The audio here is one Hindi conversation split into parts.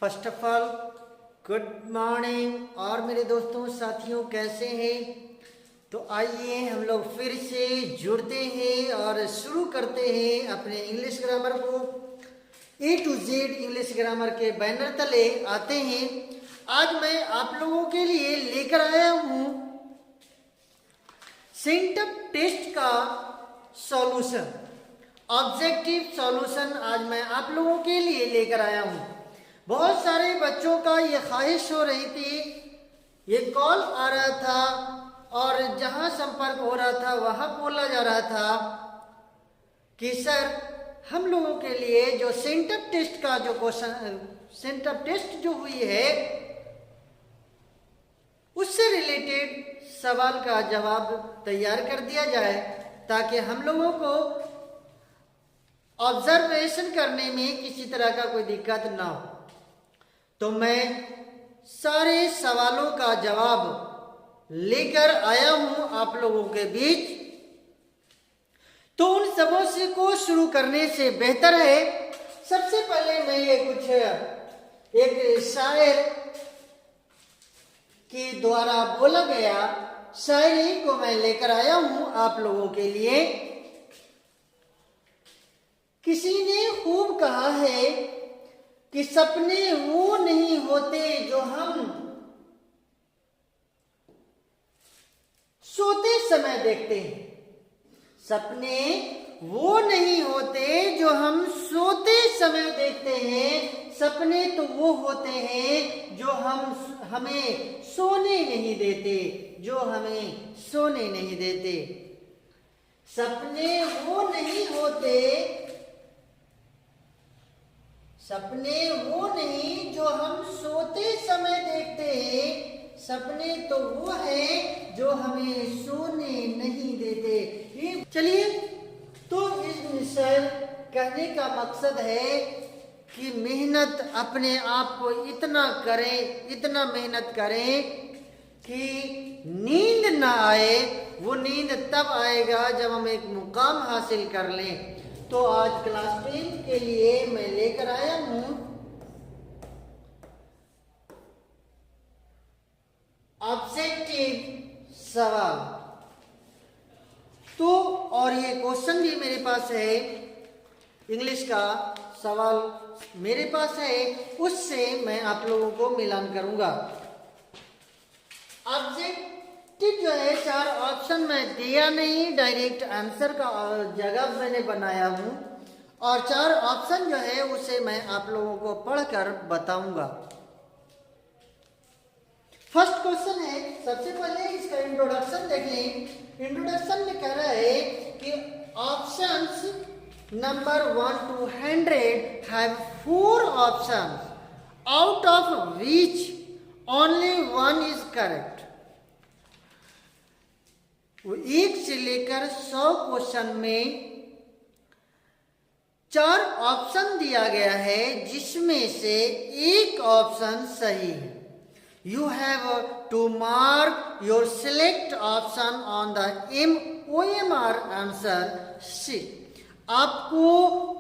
First of all good morning. और मेरे दोस्तों साथियों कैसे हैं? तो आइए हम लोग फिर से जुड़ते हैं और शुरू करते हैं अपने इंग्लिश ग्रामर को। ए टू जेड इंग्लिश ग्रामर के बैनर तले आते हैं। आज मैं आप लोगों के लिए लेकर आया हूँ सेंटअप टेस्ट का सॉल्यूशन, ऑब्जेक्टिव सॉल्यूशन आज मैं आप लोगों के लिए लेकर आया हूँ। बहुत सारे बच्चों का ये ख्वाहिश हो रही थी, ये कॉल आ रहा था और जहाँ संपर्क हो रहा था वहाँ बोला जा रहा था कि सर हम लोगों के लिए जो सेंटअप टेस्ट का जो क्वेश्चन, सेंटअप टेस्ट जो हुई है उससे रिलेटेड सवाल का जवाब तैयार कर दिया जाए ताकि हम लोगों को ऑब्जर्वेशन करने में किसी तरह का कोई दिक्कत ना हो। तो मैं सारे सवालों का जवाब लेकर आया हूं आप लोगों के बीच। तो उन सबों से को शुरू करने से बेहतर है सबसे पहले मैं ये कुछ एक शायर के द्वारा बोला गया शायरी को मैं लेकर आया हूं आप लोगों के लिए। किसी ने खूब कहा है कि सपने वो नहीं होते जो हम सोते समय देखते हैं। सपने वो नहीं होते जो हम सोते समय देखते हैं। सपने तो वो होते हैं जो हमें सोने नहीं देते, जो हमें सोने नहीं देते। सपने वो नहीं होते, सपने वो नहीं जो हम सोते समय देखते हैं। सपने तो वो है जो हमें सोने नहीं देते। चलिए, तो इस कहने का मकसद है कि मेहनत अपने आप को इतना करें, इतना मेहनत करें कि नींद ना आए। वो नींद तब आएगा जब हम एक मुकाम हासिल कर लें। तो आज क्लास 10 के लिए मैं लेकर आया हूं ऑब्जेक्टिव सवाल। तो और ये क्वेश्चन भी मेरे पास है, इंग्लिश का सवाल मेरे पास है, उससे मैं आप लोगों को मिलान करूंगा। ऑब्जेक्टिव जो है 4 ऑप्शन मैं दिया नहीं, डायरेक्ट आंसर का जगह मैंने बनाया हूं और 4 ऑप्शन जो है उसे मैं आप लोगों को पढ़कर बताऊंगा। फर्स्ट क्वेश्चन है, सबसे पहले इसका इंट्रोडक्शन देख लें। इंट्रोडक्शन में कह रहा है कि options number 1 to 100 have 4 options out of which only 1 is correct। वो 1 से लेकर 100 क्वेश्चन में 4 ऑप्शन दिया गया है जिसमें से एक ऑप्शन सही है। You have to mark your select option on the OMR answer sheet। आपको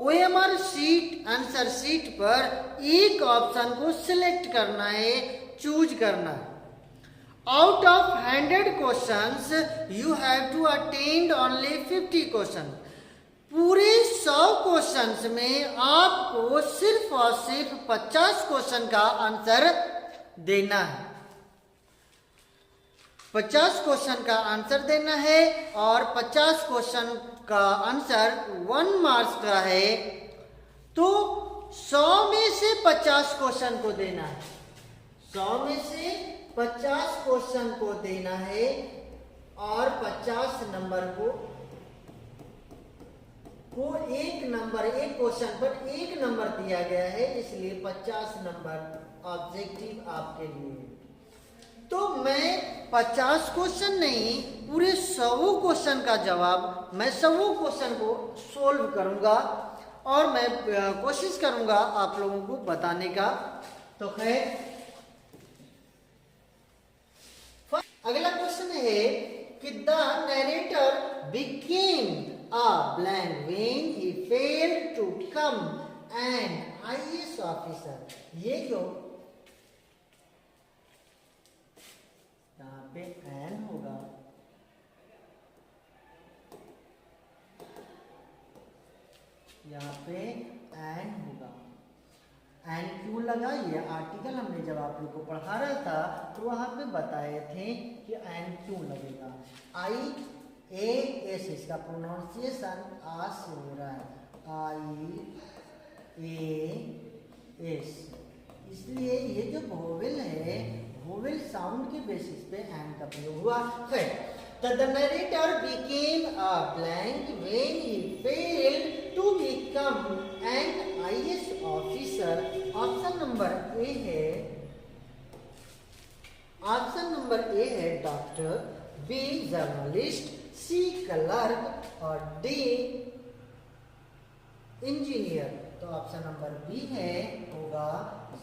OMR शीट, आंसर शीट पर एक ऑप्शन को सिलेक्ट करना है, चूज करना है। Out of 100 questions you have to attend only 50 question. पूरे 100 क्वेश्चंस में आपको सिर्फ और सिर्फ 50 क्वेश्चन का आंसर देना है। 50 क्वेश्चन का आंसर देना है और 50 क्वेश्चन का आंसर 1 मार्क्स का है। तो 100 में से 50 क्वेश्चन को देना है, 100 में से 50 क्वेश्चन को देना है और 50 नंबर को एक नंबर, एक क्वेश्चन पर 1 नंबर दिया गया है, इसलिए 50 नंबर ऑब्जेक्टिव आपके लिए। तो मैं 50 क्वेश्चन नहीं, पूरे 100 क्वेश्चन का जवाब, मैं 100 क्वेश्चन को सोल्व करूंगा और मैं कोशिश करूंगा आप लोगों को बताने का। तो खैर, अगला क्वेश्चन है कि the narrator became a blank when he failed to come and IAS officer, ये जो यहाँ पे एन होगा, यहाँ पे एन होगा। एन क्यों लगा, ये आर्टिकल हमने जब आप लोग को पढ़ा रहा था तो वहां पे बताए थे कि एन क्यों लगेगा। IAS इसका प्रोनाउंसिएशन आ से हो रहा है, IAS, इसलिए ये जो वोवेल है, वोवेल साउंड के बेसिस पे एन का प्रयोग हुआ है। The narrator became a blank when he failed to become an IAS officer. Option number A है, ऑप्शन नंबर ए है doctor, B journalist, C clerk और डी इंजीनियर। तो ऑप्शन नंबर बी है होगा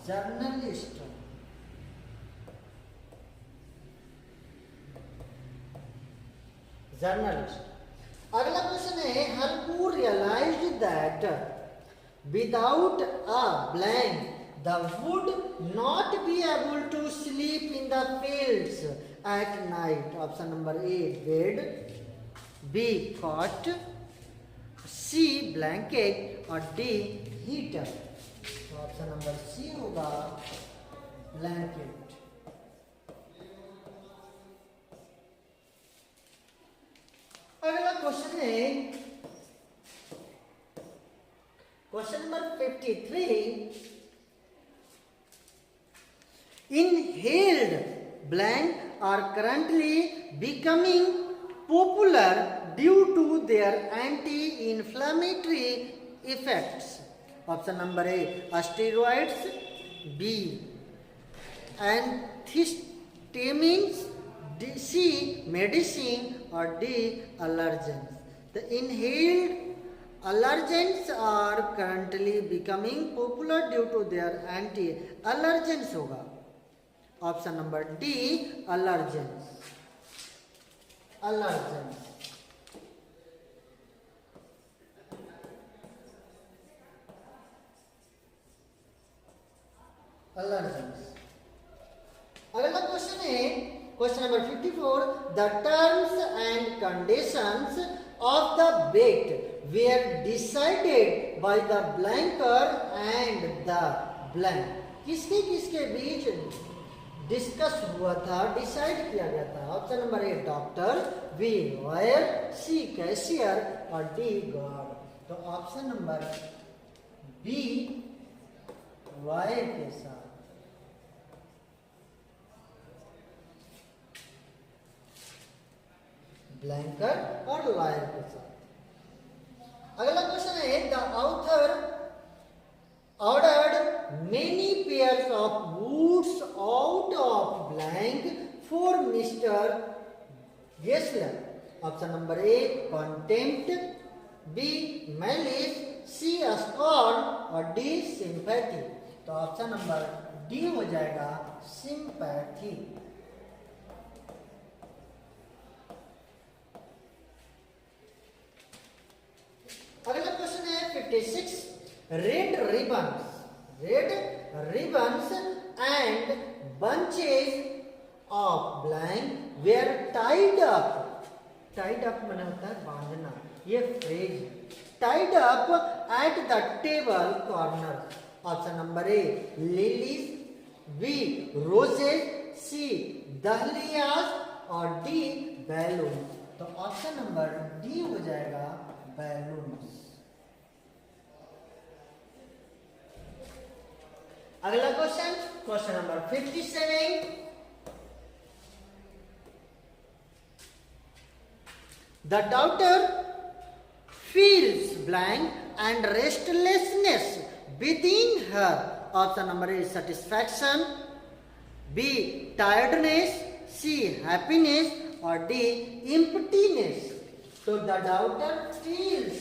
जर्नलिस्ट। जर्नलिस्ट। अगला क्वेश्चन है, Harku realised that without a blank the would not be able to sleep in the fields at night. Option number A bed, B cot, C blanket और डी हीटर। तो ऑप्शन नंबर सी होगा ब्लैंकेट। अगला क्वेश्चन है question number 53। Inhaled blank are currently becoming popular due to their anti-inflammatory effects. Option number A steroids, B antihistamines, C medicine or D allergens. The inhaled allergens are currently becoming popular due to their anti-allergens होगा। Option number D allergens, allergens। allergens। अगला क्वेश्चन है question number 54। The terms and conditions of the bet were decided by the blanker and the blank. किसके किसके बीच डिस्कस हुआ था, डिसाइड किया गया था? Option number A doctor, B lawyer, C cashier और डी गार्ड। तो ऑप्शन नंबर बी लॉयर के साथ, ब्लैंकर और लॉयर के साथ। अगला क्वेश्चन है, the author ordered many pairs of boots out of blank for mister Gessler. Option number A contempt, B malice, C scorn और डी सिंपैथी। तो ऑप्शन नंबर डी हो जाएगा सिंपैथी। अगला क्वेश्चन है 56। Red ribbons and bunches of blank were tied up माने होता है बांधना, ये phrase tied up at the table corner। Option number A lilies, B roses, C dahlias और डी बैलून। तो ऑप्शन नंबर डी हो जाएगा बैलून्स। अगला question question number 57। The daughter feels blank and restlessness within her. Option number A satisfaction, B tiredness, C happiness और डी एम्प्टीनेस। तो the daughter feels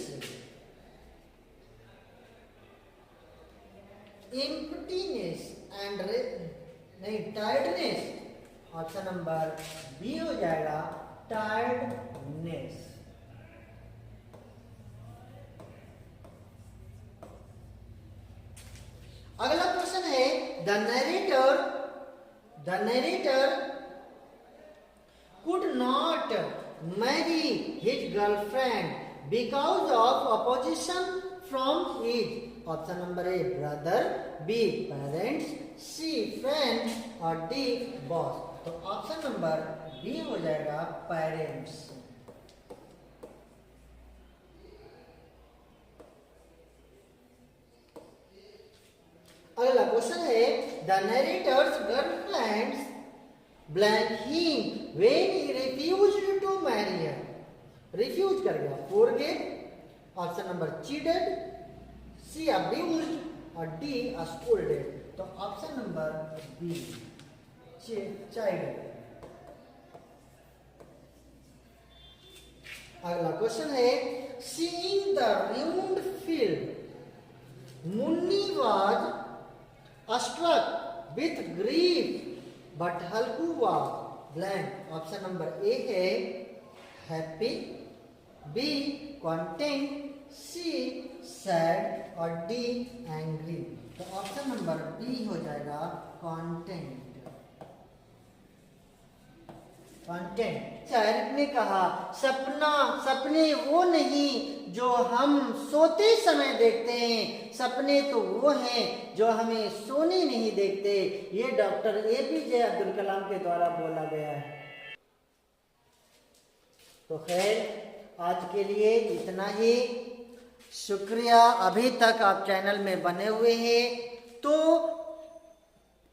emptiness and नहीं टायर्डनेस। ऑप्शन नंबर बी हो जाएगा टायर्डनेस। अगला क्वेश्चन है the narrator could not marry his girlfriend because of opposition from his option number A brother, B parents, C friends और डी बॉस। तो ऑप्शन नंबर बी हो जाएगा पेरेंट्स। अगला क्वेश्चन है the narrator's girlfriends blank him when he refused to marry her. Refuse कर गया, forget, option number cheated, C abused और डी स्कोल्डेड। तो ऑप्शन नंबर बी चाइल्ड। अगला क्वेश्चन है seeing the ruined field Munni was struck with grief but Halku was blank। Option number A है हैप्पी, बी content, सी सैड और डी एंग्री। तो ऑप्शन नंबर बी हो जाएगा कंटेंट। शायर ने कहा सपने वो नहीं जो हम सोते समय देखते हैं, सपने तो वो हैं जो हमें सोने नहीं देते। ये डॉक्टर एपीजे अब्दुल कलाम के द्वारा बोला गया है। तो खैर आज के लिए इतना ही। शुक्रिया, अभी तक आप चैनल में बने हुए हैं तो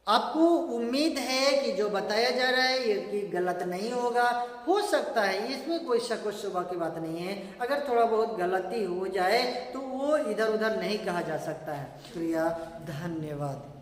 आपको उम्मीद है कि जो बताया जा रहा है ये कि गलत नहीं होगा। हो सकता है, इसमें कोई शक व शुबा की बात नहीं है। अगर थोड़ा बहुत गलती हो जाए तो वो इधर उधर नहीं कहा जा सकता है। शुक्रिया, धन्यवाद।